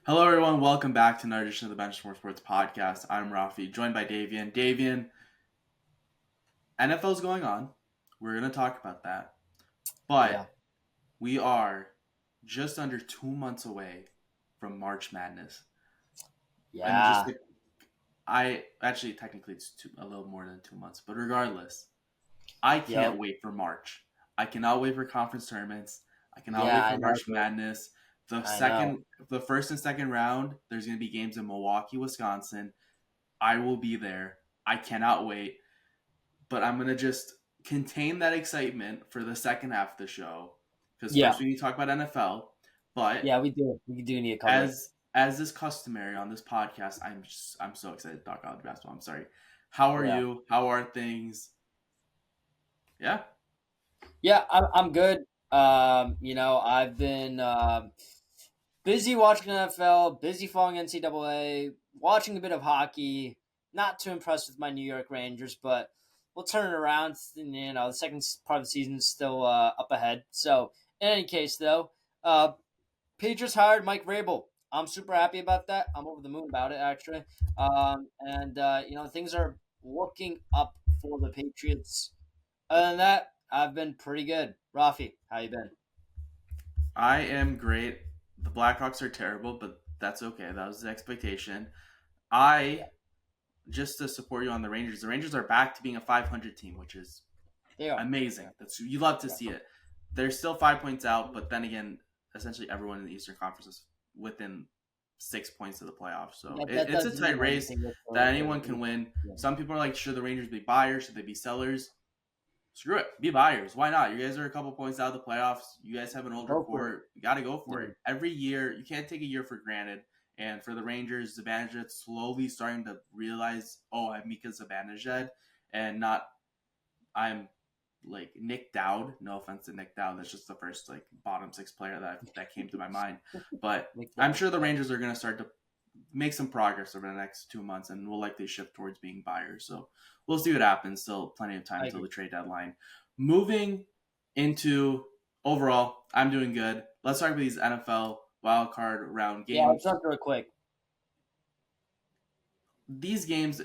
Hello, everyone. Welcome back to another edition of the Benchwarmer Sports podcast. I'm Raffi, joined by Davian. Davian, NFL's going on. We're going to talk about that. Yeah. But we are just under 2 months away from March Madness. And Yeah. technically it's a little more than 2 months. But regardless, I Yep. can't wait for March. I cannot wait for conference tournaments. I cannot Yeah, wait I for know, March dude. Madness. I know. The first and second round, there's going to be games in Milwaukee, Wisconsin. I will be there. I cannot wait. But I'm going to just contain that excitement for the second half of the show because Yeah. first we need to talk about NFL. But Yeah, we do. We do need to cover it. as is customary on this podcast, I'm so excited to talk college basketball. I'm sorry. How are Yeah. you? How are things? Yeah. Yeah, I'm good. I've been busy watching NFL, busy following NCAA, watching a bit of hockey. Not too impressed with my New York Rangers, but we'll turn it around. The second part of the season is still up ahead. So, in any case, though, Patriots hired Mike Vrabel. I'm super happy about that. I'm over the moon about it, actually. Things are looking up for the Patriots. Other than that, I've been pretty good. Rafi, how you been? I am great. The Blackhawks are terrible, but that's okay. That was the expectation. Yeah, I just to support you on the Rangers. The Rangers are back to being a 500 team, which is they are. amazing. That's you love to Yeah, see it. They're still 5 points out, but then again, essentially everyone in the Eastern Conference is within 6 points of the playoffs. So yeah, that it's a doesn't tight mean race anything that whatsoever. anyone can win. Yeah. Some people are like, should the Rangers be buyers? Should they be sellers? Screw it. Be buyers. Why not? You guys are a couple points out of the playoffs. You guys have an older Go for it. core. You got to go for Yeah. it. Every year, you can't take a year for granted. And for the Rangers, Zibanejad slowly starting to realize, oh, I have Mika Zibanejad and not I'm like Nick Dowd. No offense to Nick Dowd. That's just the first like bottom six player that came to my mind. But Like I'm that. sure the Rangers are going to start to make some progress over the next 2 months, and will likely shift towards being buyers. So we'll see what happens. Still plenty of time I until agree. the trade deadline. Moving into overall, I'm doing good. Let's talk about these NFL wildcard round Yeah, I'll games. jump real quick. These games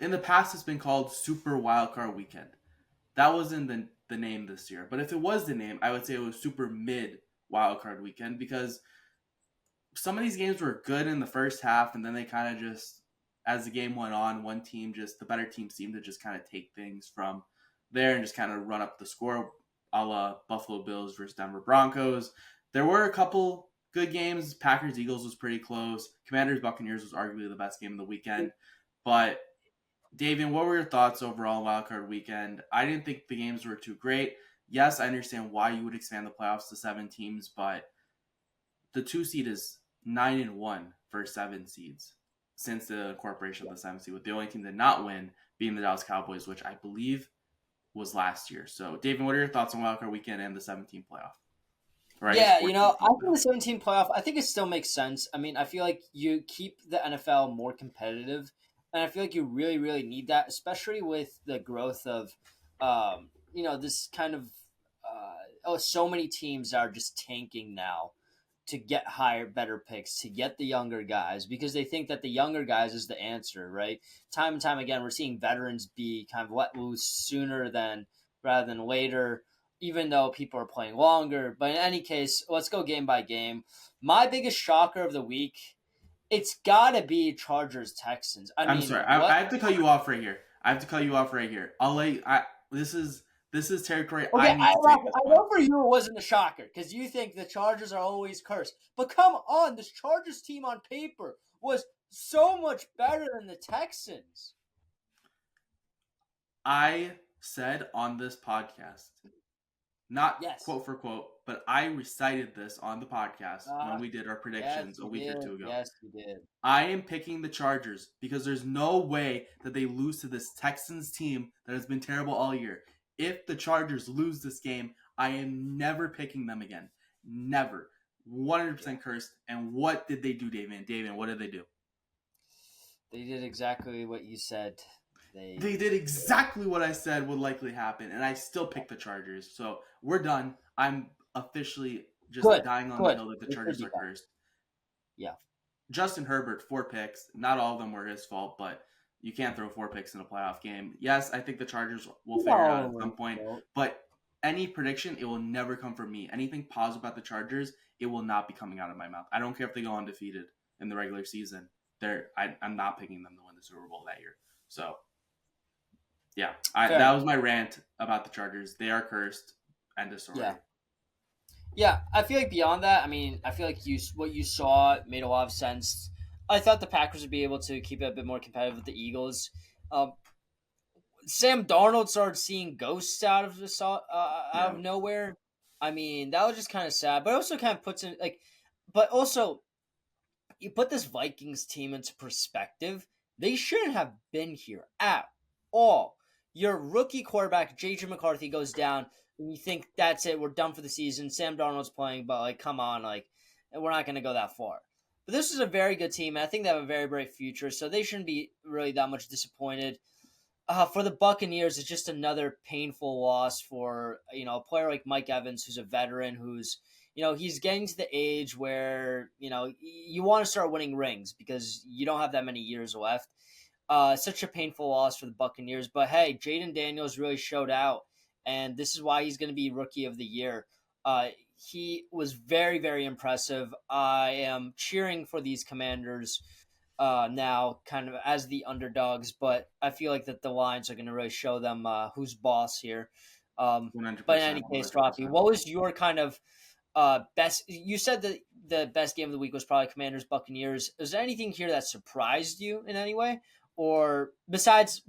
in the past it's been called Super Wildcard Weekend. That wasn't the name this year, but if it was the name, I would say it was Super Mid Wildcard Weekend because some of these games were good in the first half, and then they kind of just, as the game went on, one team just the better team seemed to just kind of take things from there and just kind of run up the score, a la Buffalo Bills versus Denver Broncos. There were a couple good games. Packers Eagles was pretty close. Commanders Buccaneers was arguably the best game of the weekend. But Davian, what were your thoughts overall on Wildcard Weekend? I didn't think the games were too great. Yes, I understand why you would expand the playoffs to 7 teams, but the 2 seed is 9-1 for 7 seeds since the incorporation of the 7 seed, with the only team that did not win being the Dallas Cowboys, which I believe was last year. So, David, what are your thoughts on Wildcard Weekend and the 17 playoff? Or I guess Yeah, 14 I team think playoff. the 17 playoff, I think it still makes sense. I mean, I feel like you keep the NFL more competitive, and I feel like you really, really need that, especially with the growth of, this kind of, so many teams are just tanking now to get higher, better picks, to get the younger guys, because they think that the younger guys is the answer, right? Time and time again, we're seeing veterans be kind of let loose sooner than rather than later, even though people are playing longer. But in any case, let's go game by game. My biggest shocker of the week, it's got to be Chargers Texans. I I'm mean, sorry. what? I have to cut you off right here. I have to cut you off right here. I'll let you, this is territory Okay, I need to take this I one. know for you it wasn't a shocker because you think the Chargers are always cursed. But come on, this Chargers team on paper was so much better than the Texans. I said on this podcast, not Yes. quote for quote, but I recited this on the podcast when we did our Yes, predictions a you week or did. two ago. Yes, you did. I am picking the Chargers because there's no way that they lose to this Texans team that has been terrible all year. If the Chargers lose this game, I am never picking them again. Never. Yeah. 100% cursed. And what did they do, David? David, what did they do? They did exactly what you said. They did exactly what I said would likely happen, and I still picked the Chargers. So we're done. I'm officially just Good, dying on the good. hill that the It should Chargers be are done. cursed. Yeah. Justin Herbert, 4 picks. Not all of them were his fault, but you can't throw 4 picks in a playoff game. Yes, I think the Chargers will figure it out at some point, but any prediction, it will never come from me. Anything positive about the Chargers, it will not be coming out of my mouth. I don't care if they go undefeated in the regular season. I'm not picking them to win the Super Bowl that year. So, yeah, that was my rant about the Chargers. They are cursed. End of story. Yeah, I feel like beyond that, I mean, I feel like what you saw made a lot of sense. I thought the Packers would be able to keep it a bit more competitive with the Eagles. Sam Darnold started seeing ghosts out of nowhere. I mean, that was just kind of sad, but it also kind of puts in but also you put this Vikings team into perspective. They shouldn't have been here at all. Your rookie quarterback, J.J. McCarthy, goes down, and you think that's it, we're done for the season. Sam Darnold's playing, but come on, we're not going to go that far. But this is a very good team, and I think they have a very bright future, so they shouldn't be really that much disappointed. For the Buccaneers, it's just another painful loss for a player like Mike Evans, who's a veteran, who's he's getting to the age where you want to start winning rings because you don't have that many years left. Such a painful loss for the Buccaneers, but hey, Jaden Daniels really showed out, and this is why he's going to be Rookie of the Year. He was very, very impressive. I am cheering for these Commanders now, kind of as the underdogs, but I feel like that the Lions are going to really show them who's boss here. But in any case, Raffi, what was your kind of best? You said that the best game of the week was probably Commanders Buccaneers. Is there anything here that surprised you in any way, or besides,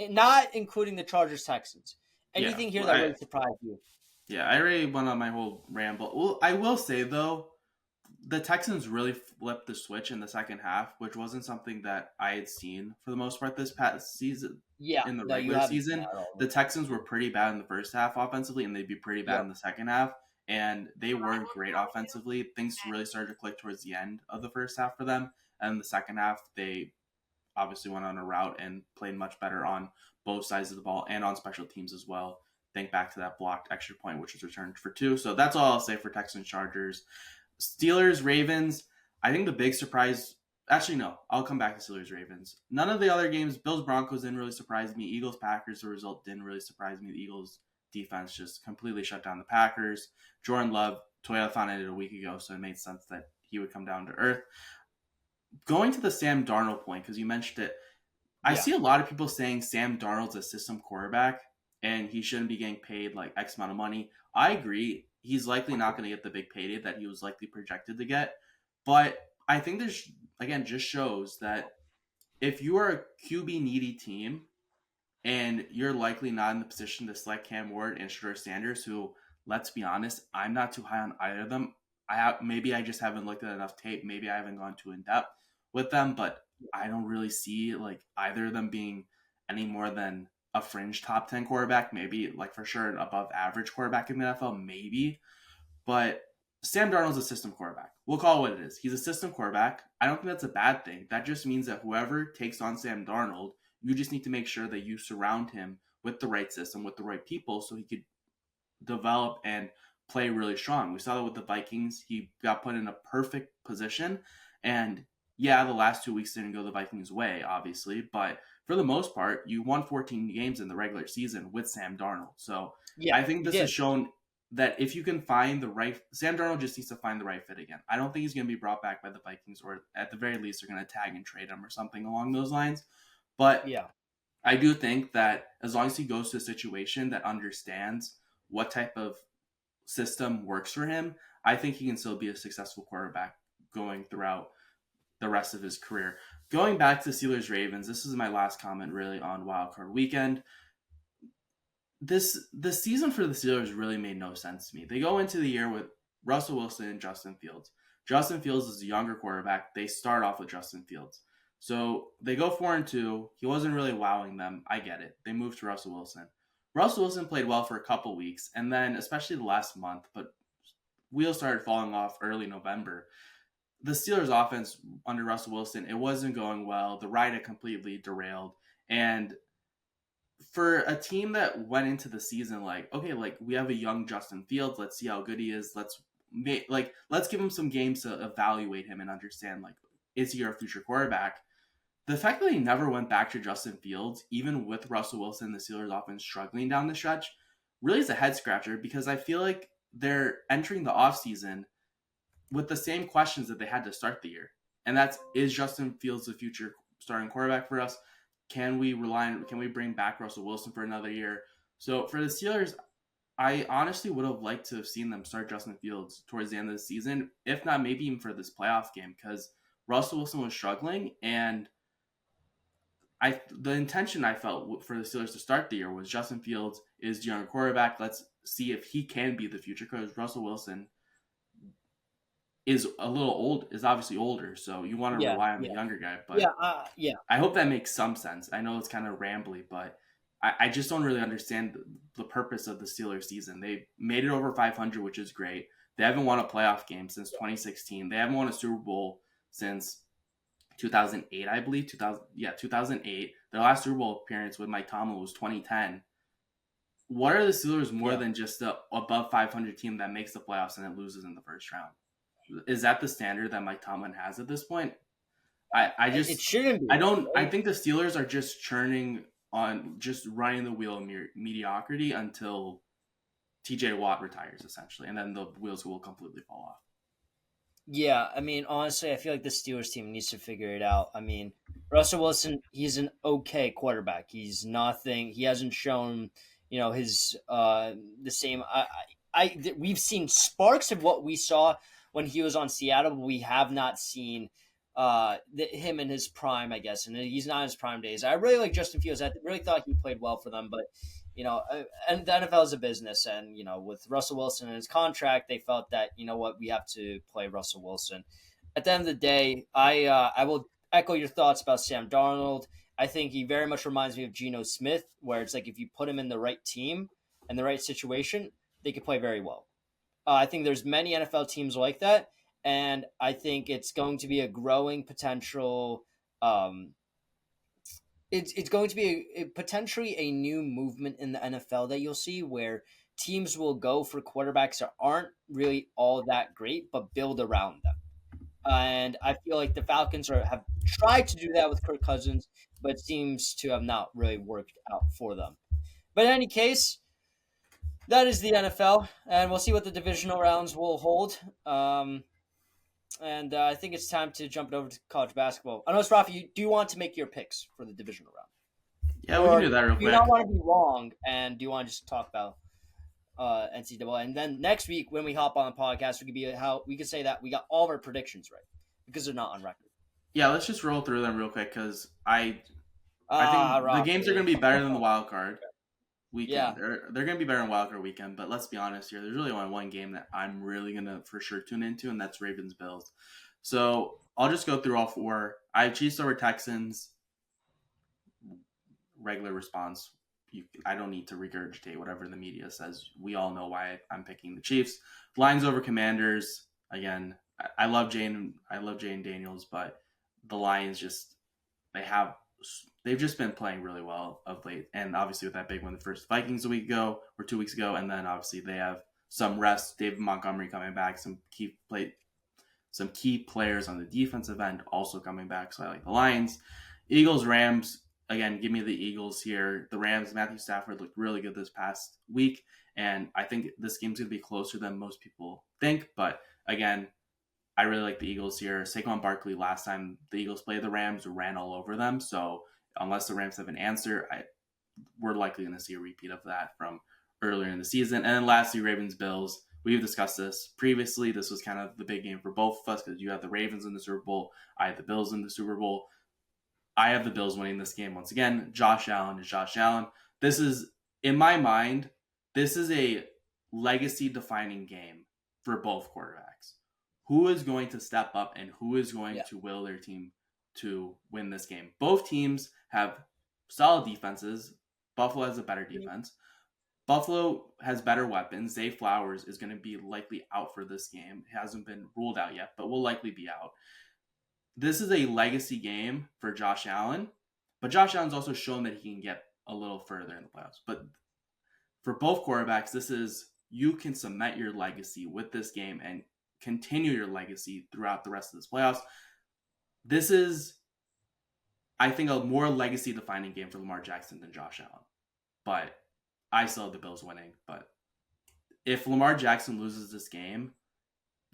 not including the Chargers Texans? Anything here that really surprised you? Yeah, I already went on my whole ramble. Well, I will say though, the Texans really flipped the switch in the second half, which wasn't something that I had seen for the most part this past season. Yeah, in the regular season, the Texans were pretty bad in the first half offensively, and they'd be pretty bad in the second half. And they weren't great offensively. Things really started to click towards the end of the first half for them. And in the second half, they obviously went on a route and played much better on both sides of the ball and on special teams as well. Think back to that blocked extra point, which was returned for 2. So that's all I'll say for Texans Chargers. Steelers Ravens, I think the big surprise. Actually, no. I'll come back to Steelers Ravens. None of the other games, Bills Broncos didn't really surprise me. Eagles Packers, the result didn't really surprise me. The Eagles defense just completely shut down the Packers. Jordan Love, Toyota found it a week ago, so it made sense that he would come down to earth. Going to the Sam Darnold point, because you mentioned it, I see a lot of people saying Sam Darnold's a system quarterback and he shouldn't be getting paid like X amount of money. I agree. He's likely not going to get the big payday that he was likely projected to get. But I think this, again, just shows that if you are a QB needy team and you're likely not in the position to select Cam Ward and Shedeur Sanders, who, let's be honest, I'm not too high on either of them. Maybe I just haven't looked at enough tape. Maybe I haven't gone too in depth with them, but I don't really see like either of them being any more than a fringe top 10 quarterback. Maybe like for sure an above average quarterback in the NFL, maybe. But Sam Darnold's a system quarterback. We'll call it what it is. He's a system quarterback. I don't think that's a bad thing. That just means that whoever takes on Sam Darnold, you just need to make sure that you surround him with the right system, with the right people, so he could develop and play really strong. We saw that with the Vikings. He got put in a perfect position. And yeah, the last 2 weeks didn't go the Vikings' way, obviously. But for the most part, you won 14 games in the regular season with Sam Darnold. So I think this has shown that if you can find the right, Sam Darnold just needs to find the right fit again. I don't think he's going to be brought back by the Vikings, or at the very least, they're going to tag and trade him or something along those lines. But I do think that as long as he goes to a situation that understands what type of system works for him, I think he can still be a successful quarterback going throughout the rest of his career. Going back to Steelers Ravens, this is my last comment really on Wildcard Weekend. The season for the Steelers really made no sense to me. They go into the year with Russell Wilson and Justin Fields. Justin Fields is a younger quarterback. They start off with Justin Fields. So they go 4-2. He wasn't really wowing them. I get it. They moved to Russell Wilson. Russell Wilson played well for a couple weeks, and then especially the last month, but wheels started falling off early November. The Steelers offense under Russell Wilson, it wasn't going well. The ride had completely derailed. And for a team that went into the season like, okay, like we have a young Justin Fields, let's see how good he is. Let's give him some games to evaluate him and understand like is he our future quarterback? The fact that they never went back to Justin Fields, even with Russell Wilson and the Steelers offense struggling down the stretch, really is a head scratcher because I feel like they're entering the offseason with the same questions that they had to start the year. And that's, is Justin Fields the future starting quarterback for us? Can we bring back Russell Wilson for another year? So for the Steelers, I honestly would have liked to have seen them start Justin Fields towards the end of the season, if not maybe even for this playoff game, because Russell Wilson was struggling, and the intention I felt for the Steelers to start the year was Justin Fields is the younger quarterback. Let's see if he can be the future, because Russell Wilson is obviously older, so you want to rely on the younger guy. But I hope that makes some sense. I know it's kind of rambly, but I just don't really understand the purpose of the Steelers season. They made it over 500, which is great. They haven't won a playoff game since 2016. They haven't won a Super Bowl since 2008, I believe. 2008. Their last Super Bowl appearance with Mike Tomlin was 2010. What are the Steelers more than just a above 500 team that makes the playoffs and then loses in the first round? Is that the standard that Mike Tomlin has at this point? It shouldn't be. I think the Steelers are just churning on, just running the wheel of mediocrity until TJ Watt retires, essentially, and then the wheels will completely fall off. Yeah, I mean, honestly, I feel like the Steelers team needs to figure it out. I mean, Russell Wilson, he's an okay quarterback. He's nothing. He hasn't shown, his the same. We've seen sparks of what we saw when he was on Seattle, but we have not seen him in his prime, I guess, and he's not in his prime days. I really like Justin Fields. I really thought he played well for them, but and the NFL is a business, and with Russell Wilson and his contract, they felt that we have to play Russell Wilson. At the end of the day, I will echo your thoughts about Sam Darnold. I think he very much reminds me of Geno Smith, where it's like if you put him in the right team and the right situation, they could play very well. I think there's many NFL teams like that, and I think it's going to be a growing potential. It's going to be potentially a new movement in the NFL that you'll see where teams will go for quarterbacks that aren't really all that great, but build around them. And I feel like the Falcons have tried to do that with Kirk Cousins, but seems to have not really worked out for them. But in any case, that is the NFL, and we'll see what the divisional rounds will hold. And I think it's time to jump over to college basketball. I know, Raffi, do you want to make your picks for the divisional round? Yeah, we can do that real quick. Do you not want to be wrong, and do you want to just talk about NCAA? And then next week, when we hop on the podcast, we can say that we got all of our predictions right because they're not on record. Yeah, let's just roll through them real quick because I think the games are going to be better than the wild card weekend. Yeah. They're going to be better than wild card weekend, but let's be honest here. There's really only one game that I'm really going to for sure tune into, and that's Ravens-Bills. So I'll just go through all four. I have Chiefs over Texans. Regular response. I don't need to regurgitate whatever the media says. We all know why I'm picking the Chiefs. Lions over Commanders. Again, I love Jane Daniels, but the Lions they've just been playing really well of late. And obviously with that big win, the first Vikings 2 weeks ago, and then obviously they have some rest. David Montgomery coming back, some key players on the defensive end also coming back. So I like the Lions. Eagles, Rams. Again, give me the Eagles here. The Rams, Matthew Stafford looked really good this past week, and I think this game's going to be closer than most people think. But again, I really like the Eagles here. Saquon Barkley, last time the Eagles played the Rams, ran all over them. So unless the Rams have an answer, we're likely going to see a repeat of that from earlier in the season. And then lastly, Ravens-Bills. We've discussed this previously. This was kind of the big game for both of us because you have the Ravens in the Super Bowl. I have the Bills in the Super Bowl. I have the Bills winning this game once again. Josh Allen is Josh Allen. This is, in my mind, this is a legacy-defining game for both quarterbacks. Who is going to step up and who is going to will their team to win this game? Both teams have solid defenses. Buffalo has a better defense. Buffalo has better weapons. Zay Flowers is going to be likely out for this game. He hasn't been ruled out yet, but will likely be out. This is a legacy game for Josh Allen, but Josh Allen's also shown that he can get a little further in the playoffs. But for both quarterbacks, you can cement your legacy with this game and continue your legacy throughout the rest of this playoffs. This is, I think, a more legacy-defining game for Lamar Jackson than Josh Allen. But I still have the Bills winning. But if Lamar Jackson loses this game,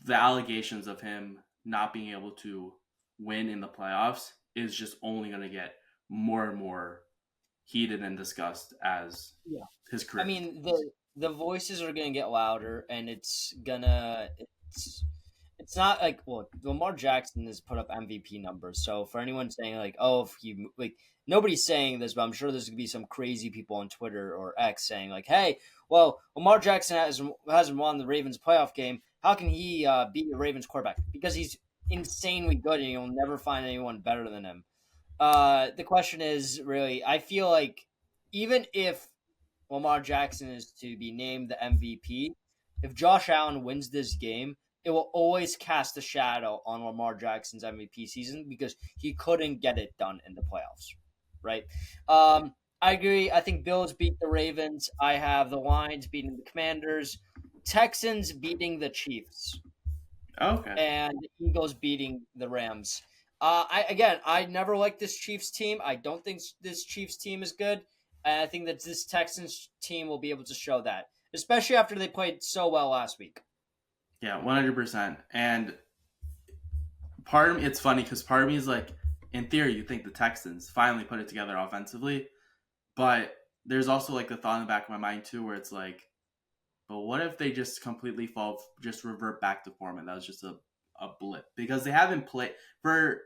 the allegations of him not being able to win in the playoffs is just only going to get more and more heated and discussed as his career. I mean, the voices are gonna get louder, and it's not like, well, Lamar Jackson has put up MVP numbers. So for anyone saying like, oh, if you like, nobody's saying this, but I'm sure there's gonna be some crazy people on Twitter or X saying like, hey, well, Lamar Jackson hasn't won the Ravens playoff game. How can he beat the Ravens quarterback? Because he's insanely good, and you'll never find anyone better than him. The question is really, I feel like even if Lamar Jackson is to be named the MVP, if Josh Allen wins this game, it will always cast a shadow on Lamar Jackson's MVP season because he couldn't get it done in the playoffs, right? I agree. I think Bills beat the Ravens. I have the Lions beating the Commanders, Texans beating the Chiefs, Okay. and Eagles beating the Rams. I never liked this Chiefs team. I don't think this Chiefs team is good. And I think that this Texans team will be able to show that, especially after they played so well last week. Yeah, 100%. And part of me, it's funny because part of me is like, in theory, you think the Texans finally put it together offensively, but there's also like the thought in the back of my mind too, where it's like, but what if they just completely just revert back to form, and that was just a blip? Because they haven't played for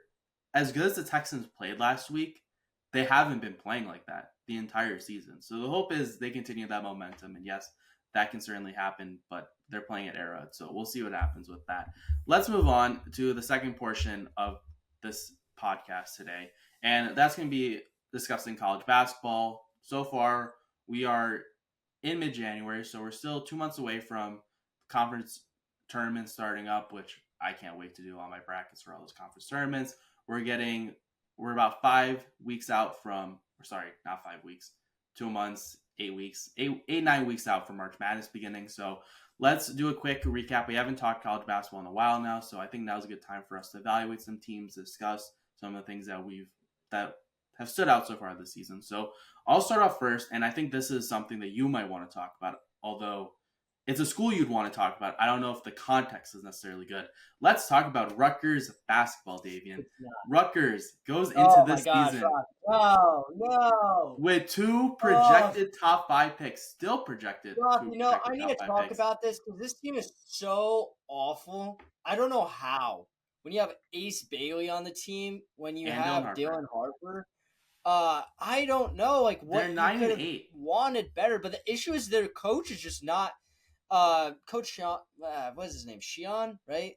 as good as the Texans played last week. They haven't been playing like that the entire season. So the hope is they continue that momentum, and yes, that can certainly happen, but they're playing at Arrowhead, so we'll see what happens with that. Let's move on to the second portion of this podcast today, and that's going to be discussing college basketball. So far, we are in mid-January, so we're still 2 months away from conference tournaments starting up, which I can't wait to do all my brackets for all those conference tournaments. We're about 5 weeks out from, or sorry, not 5 weeks, 2 months, 8 weeks, 9 weeks out from March Madness beginning. So let's do a quick recap. We haven't talked college basketball in a while now, so I think now's a good time for us to evaluate some teams, discuss some of the things that have stood out so far this season. So I'll start off first, and I think this is something that you might want to talk about, although it's a school you'd want to talk about. I don't know if the context is necessarily good. Let's talk about Rutgers basketball, Davian. Rutgers goes into this season with 2 projected top 5 picks, still projected. Rob, I need to talk about this because this team is so awful. I don't know how. When you have Ace Bailey on the team, when you have Dylan Harper, I don't know what you could have wanted better. But the issue is their coach is just not. Coach Sean, what is his name? Sheon, right?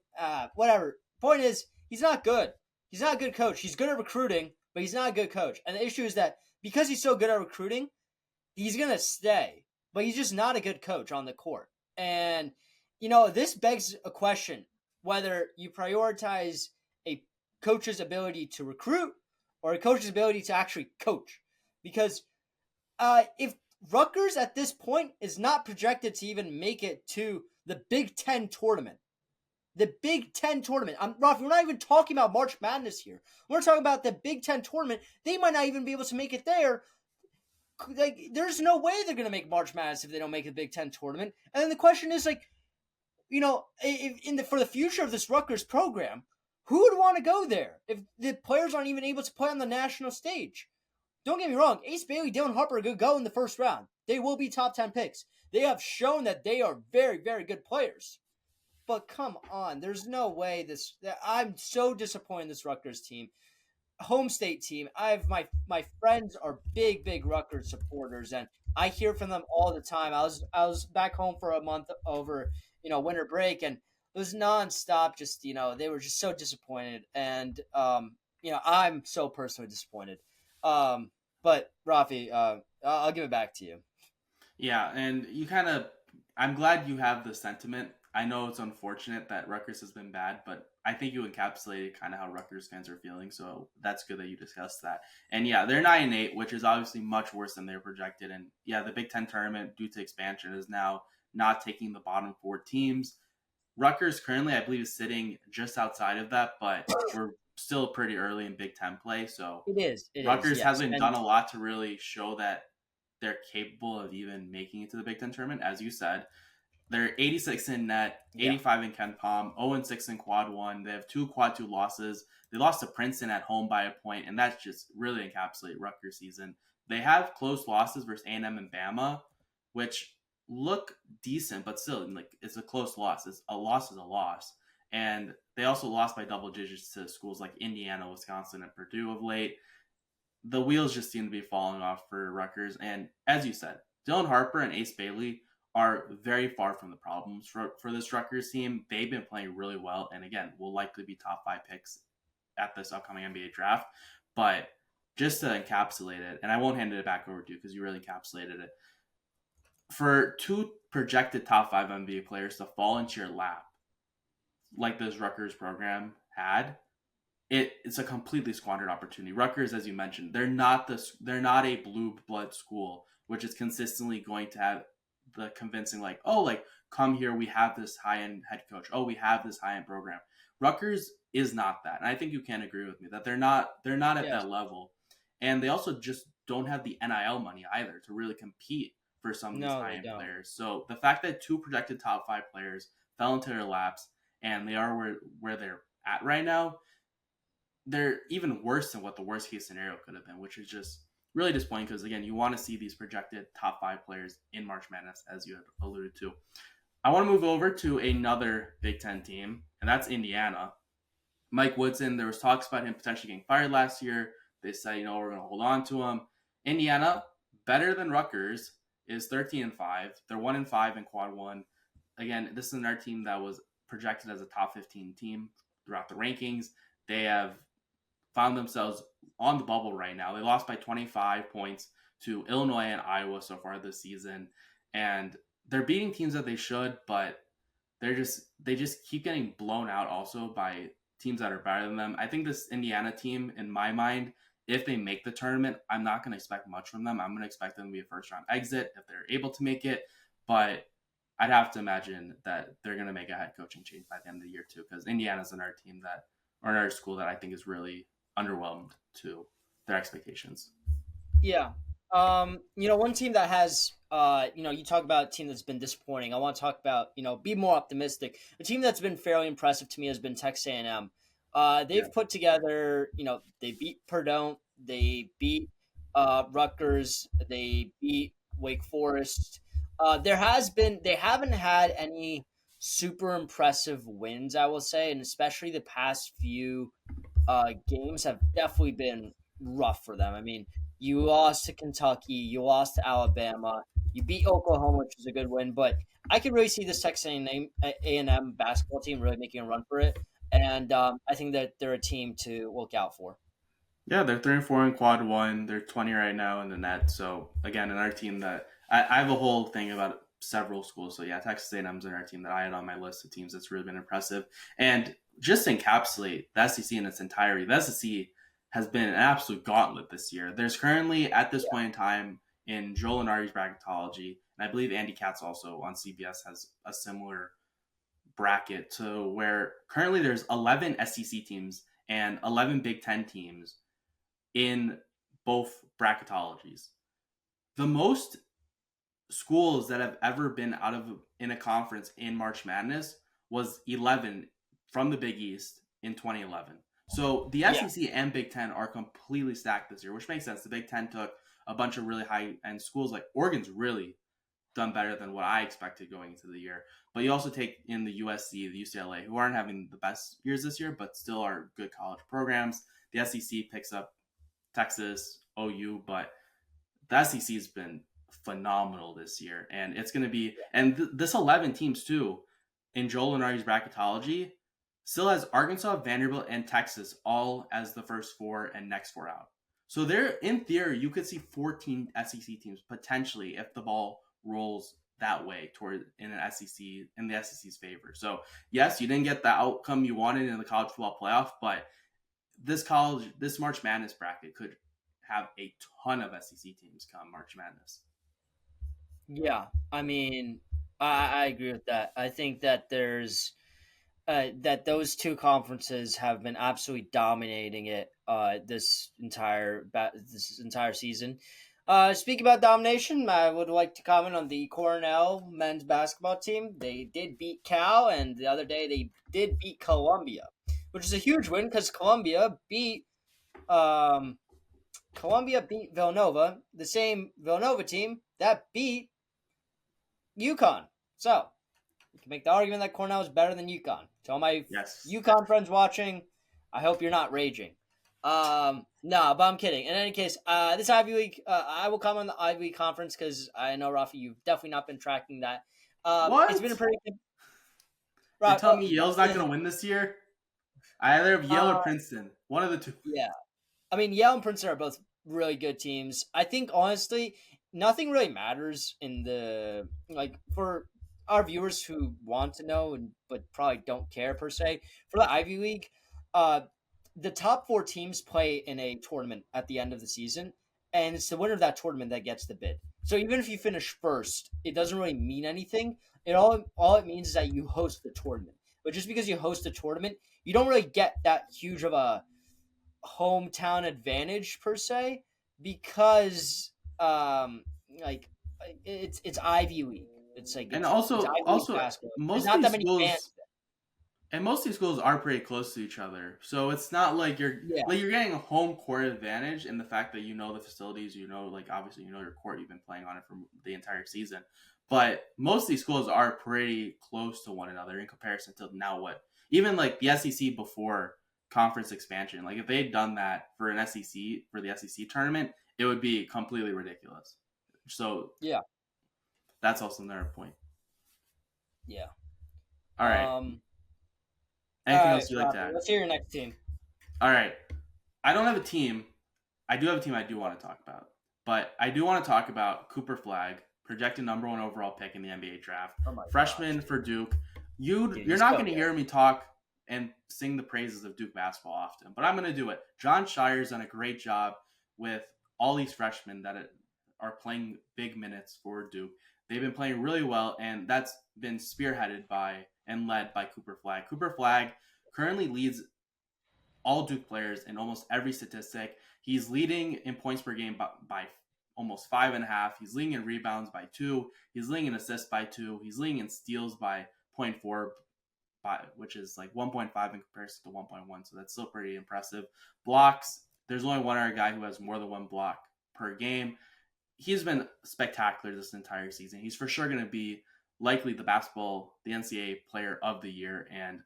Whatever. Point is, he's not good. He's not a good coach. He's good at recruiting, but he's not a good coach. And the issue is that because he's so good at recruiting, he's going to stay. But he's just not a good coach on the court. And, this begs a question whether you prioritize a coach's ability to recruit or a coach's ability to actually coach. Because if Rutgers at this point is not projected to even make it to the Big Ten tournament. The Big Ten tournament. Ralph, we're not even talking about March Madness here. We're talking about the Big Ten tournament. They might not even be able to make it there. There's no way they're going to make March Madness if they don't make the Big Ten tournament. And then the question is, for the future of this Rutgers program, who would want to go there if the players aren't even able to play on the national stage? Don't get me wrong, Ace Bailey, Dylan Harper are going to go in the first round. They will be top 10 picks. They have shown that they are very, very good players. But come on, there's no way I'm so disappointed in this Rutgers team. Home state team. My friends are big, big Rutgers supporters, and I hear from them all the time. I was back home for a month over, winter break, and it was nonstop. Just, they were just so disappointed. And, I'm so personally disappointed. But Raffi, I'll give it back to you. Yeah, and I'm glad you have the sentiment. I know it's unfortunate that Rutgers has been bad, but I think you encapsulated kind of how Rutgers fans are feeling, so that's good that you discussed that. And yeah, they're 9-8, which is obviously much worse than they're projected. And yeah, the Big Ten tournament, due to expansion, is now not taking the bottom 4 teams. Rutgers currently, I believe, is sitting just outside of that, but we're still pretty early in Big Ten play. So It is. It is. Rutgers Yes. hasn't done And a lot to really show that they're capable of even making it to the Big Ten tournament. As you said, they're 86 in net, yeah. 85 in Ken Palm, 0-6 in quad one. They have two quad two losses. They lost to Princeton at home by a point, and that's just really encapsulate Rutgers season. They have close losses versus A&M and Bama, which look decent, but still, like, it's a close loss. A loss is a loss. And they also lost by double digits to schools like Indiana, Wisconsin, and Purdue of late. The wheels just seem to be falling off for Rutgers. And as you said, Dylan Harper and Ace Bailey are very far from the problems for this Rutgers team. They've been playing really well, and again, will likely be top 5 picks at this upcoming NBA draft. But just to encapsulate it, and I won't hand it back over to you because you really encapsulated it. For two projected top 5 NBA players to fall into your lap, like this Rutgers program had, it's a completely squandered opportunity. Rutgers, as you mentioned, they're not a blue blood school, which is consistently going to have the convincing, like, oh, like, come here, we have this high end head coach, oh, we have this high end program. Rutgers is not that, and I think you can agree with me that they're not at Yes. that level, and they also just don't have the NIL money either to really compete for some of these No, high they end don't. players. So the fact that two projected top 5 players fell into their laps and they are where they're at right now, they're even worse than what the worst case scenario could have been, which is just really disappointing because, again, you want to see these projected top 5 players in March Madness, as you had alluded to. I want to move over to another Big Ten team, and that's Indiana. Mike Woodson, there was talks about him potentially getting fired last year. They said, we're going to hold on to him. Indiana, better than Rutgers, is 13-5. They're 1-5 in quad one. Again, this is another team that was projected as a top 15 team throughout the rankings. They have found themselves on the bubble right now. They lost by 25 points to Illinois and Iowa so far this season, and they're beating teams that they should, but they just keep getting blown out also by teams that are better than them. I think this Indiana team, in my mind, if they make the tournament, I'm not going to expect much from them. I'm going to expect them to be a first round exit if they're able to make it, but I'd have to imagine that they're going to make a head coaching change by the end of the year too, because Indiana's another team or another school that I think is really underwhelmed to their expectations. Yeah. One team that has, you talk about a team that's been disappointing. I want to talk about, be more optimistic. A team that's been fairly impressive to me has been Texas A&M. They've put together, they beat Purdue, they beat Rutgers, they beat Wake Forest. They haven't had any super impressive wins, I will say, and especially the past few games have definitely been rough for them. I mean, you lost to Kentucky, you lost to Alabama, you beat Oklahoma, which was a good win. But I could really see this Texas A&M basketball team really making a run for it, and I think that they're a team to look out for. Yeah, they're 3-4 in quad one. They're 20 right now in the net. So again, another team that I have a whole thing about several schools. So yeah, Texas A&M's another team that I had on my list of teams that's really been impressive. And just to encapsulate the SEC in its entirety, the SEC has been an absolute gauntlet this year. There's currently at this point in time in Joel Lenardi's bracketology, and I believe Andy Katz also on CBS has a similar bracket to where currently there's 11 SEC teams and 11 Big Ten teams in both bracketologies. The most schools that have ever been out of in a conference in March Madness was 11 from the Big East in 2011. So the Yeah. SEC and Big Ten are completely stacked this year, which makes sense. The Big Ten took a bunch of really high end schools. Like Oregon's really done better than what I expected going into the year. But you also take in the USC, the UCLA, who aren't having the best years this year, but still are good college programs. The SEC picks up Texas, OU, but the SEC has been phenomenal this year, and it's going to be this 11 teams too in Joel Lenardi's bracketology still has Arkansas, Vanderbilt, and Texas all as the first 4 and next 4 out. So there, in theory, you could see 14 SEC teams potentially if the ball rolls that way toward in the SEC's favor. So yes, you didn't get the outcome you wanted in the college football playoff, but this March Madness bracket could have a ton of SEC teams come March Madness. Yeah, I mean, I agree with that. I think that there's that those two conferences have been absolutely dominating it this entire season. Speaking about domination, I would like to comment on the Cornell men's basketball team. They did beat Cal, and the other day they did beat Columbia, which is a huge win because um, Columbia beat Villanova, the same Villanova team that beat UConn. So you can make the argument that Cornell is better than UConn. To all my Yes. UConn friends watching, I hope you're not raging. No, but I'm kidding. In any case, this Ivy League, I will comment on the Ivy League conference because I know, Rafi, you've definitely not been tracking that. It's been a What? pretty good. You're telling me Yale's not going to win this year? I either have Yale or uh, Princeton. One of the two. yeah. I mean, Yale and Princeton are both really good teams. I think honestly, nothing really matters in the for our viewers who want to know but probably don't care per se. For the Ivy League, uh, the top four teams play in a tournament at the end of the season, and it's the winner of that tournament that gets the bid. So even if you finish first, it doesn't really mean anything. All it means is that you host the tournament. But just because you host a tournament, you don't really get that huge of a hometown advantage per se because like it's Ivy League. It's like And it's also, Ivy League basketball. There's most of not that these many fans. schools and most of these schools are pretty close to each other, so it's not like Yeah, you're getting a home court advantage in the fact that you know the facilities, like obviously you know your court, you've been playing on it for the entire season. But most of these schools are pretty close to one another in comparison to now what even like the SEC before conference expansion. Like if they had done that for an SEC for the SEC tournament, it would be completely ridiculous. So yeah, that's also another point. yeah. All right. All Anything right, else you'd like to Rafi, add? let's hear your next team. All right. I don't have a team. I do have a team I do want to talk about. But I do want to talk about Cooper Flag, projected number one overall pick in the NBA draft. Oh my Freshman gosh, for Duke. You're he's not so going to good. hear me talk and sing the praises of Duke basketball often, but I'm going to do it. John Shire's done a great job with all these freshmen that are playing big minutes for Duke. They've been playing really well, and that's been spearheaded by and led by Cooper Flag. Cooper Flag currently leads all Duke players in almost every statistic. He's leading in points per game by almost 5.5. He's leading in rebounds by 2. He's leading in assists by 2. He's leading in steals by 0.4, which is like 1.5 in comparison to 1.1. So that's still pretty impressive. Blocks, there's only one other guy who has more than one block per game. He's been spectacular this entire season. He's for sure going to be likely the NCAA player of the year, and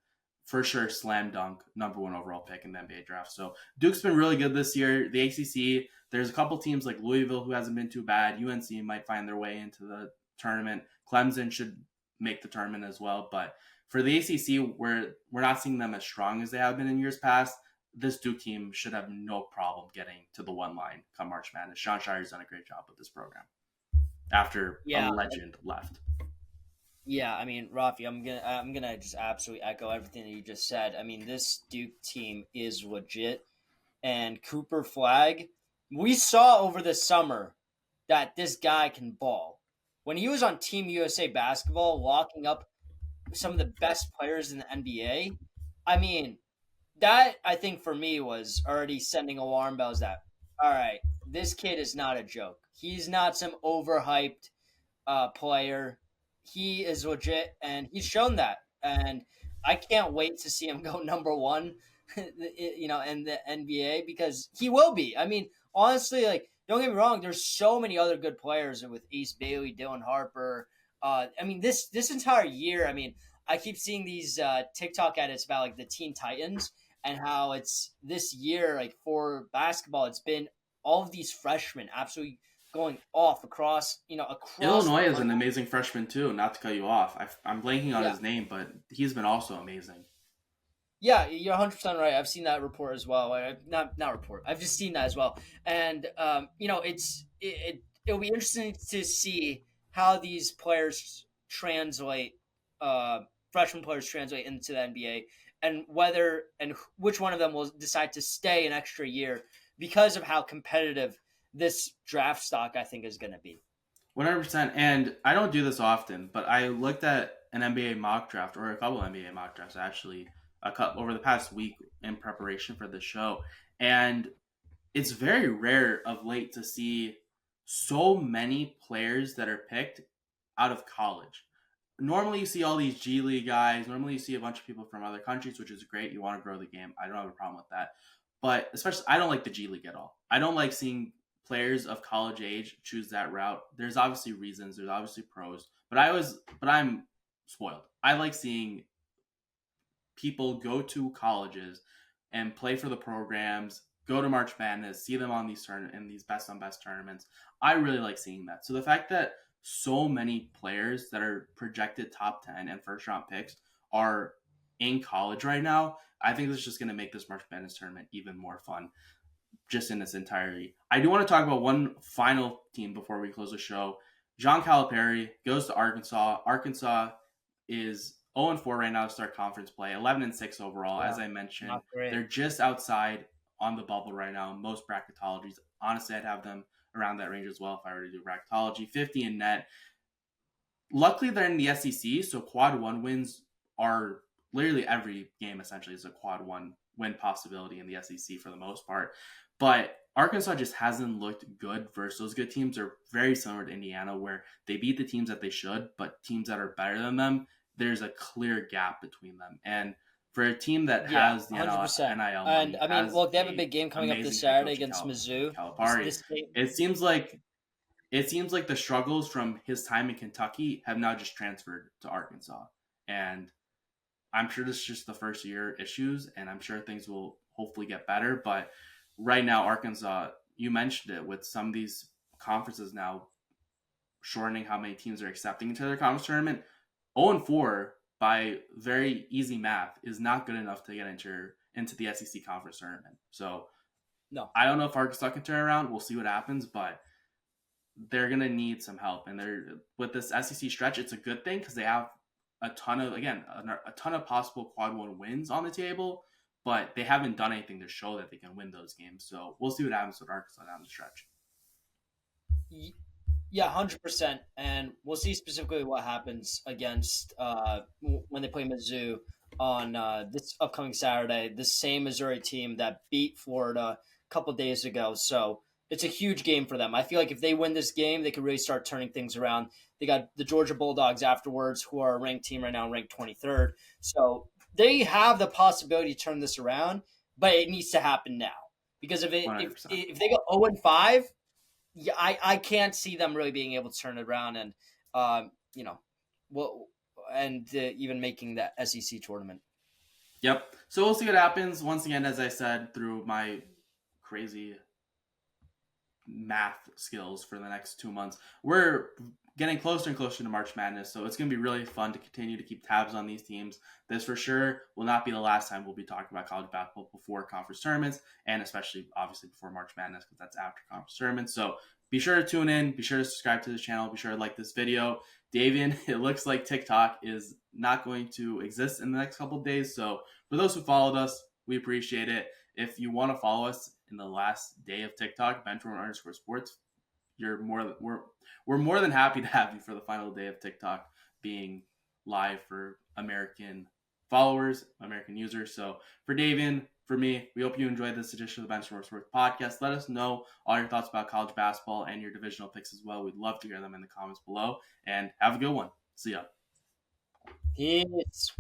for sure slam dunk number one overall pick in the NBA draft. So Duke's been really good this year. The ACC, there's a couple teams like Louisville who hasn't been too bad. UNC might find their way into the tournament. Clemson should make the tournament as well. But for the ACC, we're not seeing them as strong as they have been in years past. This Duke team should have no problem getting to the one line come March Madness. Sean Shire's done a great job with this program after a Yeah, legend left. yeah. I mean, Rafi, I'm gonna just absolutely echo everything that you just said. I mean, this Duke team is legit, and Cooper Flag, we saw over the summer that this guy can ball. When he was on Team USA basketball, locking up some of the best players in the NBA, I mean, that I think for me was already sending alarm bells that, all right, this kid is not a joke. He's not some overhyped player. He is legit, and he's shown that. And I can't wait to see him go number one, in the NBA because he will be. I mean, honestly, like don't get me wrong. There's so many other good players with Ace Bailey, Dylan Harper. I mean, this entire year. I mean, I keep seeing these TikTok edits about like the Teen Titans and how it's this year, like for basketball, it's been all of these freshmen absolutely going off across Illinois the is an country. amazing freshman too. Not to cut you off, I'm blanking on Yeah, his name, but he's been also amazing. yeah, you're 100% right. I've seen that report as well. Not report. I've just seen that as well, and it'll be interesting to see how these players translate, freshman players translate into the NBA, and whether and which one of them will decide to stay an extra year because of how competitive this draft stock I think is going to be. 100%. And I don't do this often, but I looked at an NBA mock draft, or a couple NBA mock drafts actually, over the past week in preparation for the show, and it's very rare of late to see so many players that are picked out of college. Normally, you see all these G League guys. Normally, you see a bunch of people from other countries, which is great. You want to grow the game. I don't have a problem with that. But especially, I don't like the G League at all. I don't like seeing players of college age choose that route. There's obviously reasons. There's obviously pros. But I'm spoiled. I like seeing people go to colleges and play for the programs, go to March Madness, see them on in these best on best tournaments. I really like seeing that. So the fact that so many players that are projected top 10 and first round picks are in college right now, I think this is just going to make this March Madness tournament even more fun just in its entirety. I do want to talk about one final team before we close the show. John Calipari goes to Arkansas. Arkansas is 0-4 right now to start conference play, 11-6 overall. Yeah, as I mentioned, they're just outside on the bubble right now. Most bracketologies, honestly, I'd have them around that range as well if I were to do bracketology. 50 in net. Luckily, they're in the SEC, so quad one wins are literally every game essentially is a quad one win possibility in the SEC for the most part. But Arkansas just hasn't looked good versus those good teams. Are very similar to Indiana, where they beat the teams that they should, but teams that are better than them, there's a clear gap between them. And for a team that has the 100%. NIL money, and I mean, look, they have a big game coming up this Saturday against Mizzou. Calipari. It seems like the struggles from his time in Kentucky have now just transferred to Arkansas. And I'm sure this is just the first year issues, and I'm sure things will hopefully get better. But right now, Arkansas, you mentioned it, with some of these conferences now shortening how many teams are accepting into their conference tournament. 0-4 by very easy math is not good enough to get into the SEC conference tournament. So no, I don't know if Arkansas can turn around. We'll see what happens, but they're going to need some help. And they're with this SEC stretch, it's a good thing because they have a ton of possible quad one wins on the table, but they haven't done anything to show that they can win those games. So we'll see what happens with Arkansas down the stretch. Yeah, 100%. And we'll see specifically what happens against when they play Mizzou on this upcoming Saturday. The same Missouri team that beat Florida a couple days ago. So it's a huge game for them. I feel like if they win this game, they could really start turning things around. They got the Georgia Bulldogs afterwards, who are a ranked team right now, ranked 23rd. So they have the possibility to turn this around, but it needs to happen now. Because if they go 0-5, yeah, I can't see them really being able to turn it around and, even making that SEC tournament. Yep. So we'll see what happens. Once again, as I said, through my crazy math skills for the next 2 months, we're getting closer and closer to March Madness, so it's going to be really fun to continue to keep tabs on these teams. This for sure will not be the last time we'll be talking about college basketball before conference tournaments, and especially obviously before March Madness, because that's after conference tournaments. So be sure to tune in, be sure to subscribe to the channel, be sure to like this video. Davian, it looks like TikTok is not going to exist in the next couple of days, so for those who followed us, we appreciate it. If you want to follow us in the last day of TikTok, Benchwarmer_Sports, we're more than happy to have you for the final day of TikTok being live for American followers, American users. So for Davian, for me, we hope you enjoyed this edition of the Benchwarmer Sports podcast. Let us know all your thoughts about college basketball and your divisional picks as well. We'd love to hear them in the comments below. And have a good one. See ya. Peace.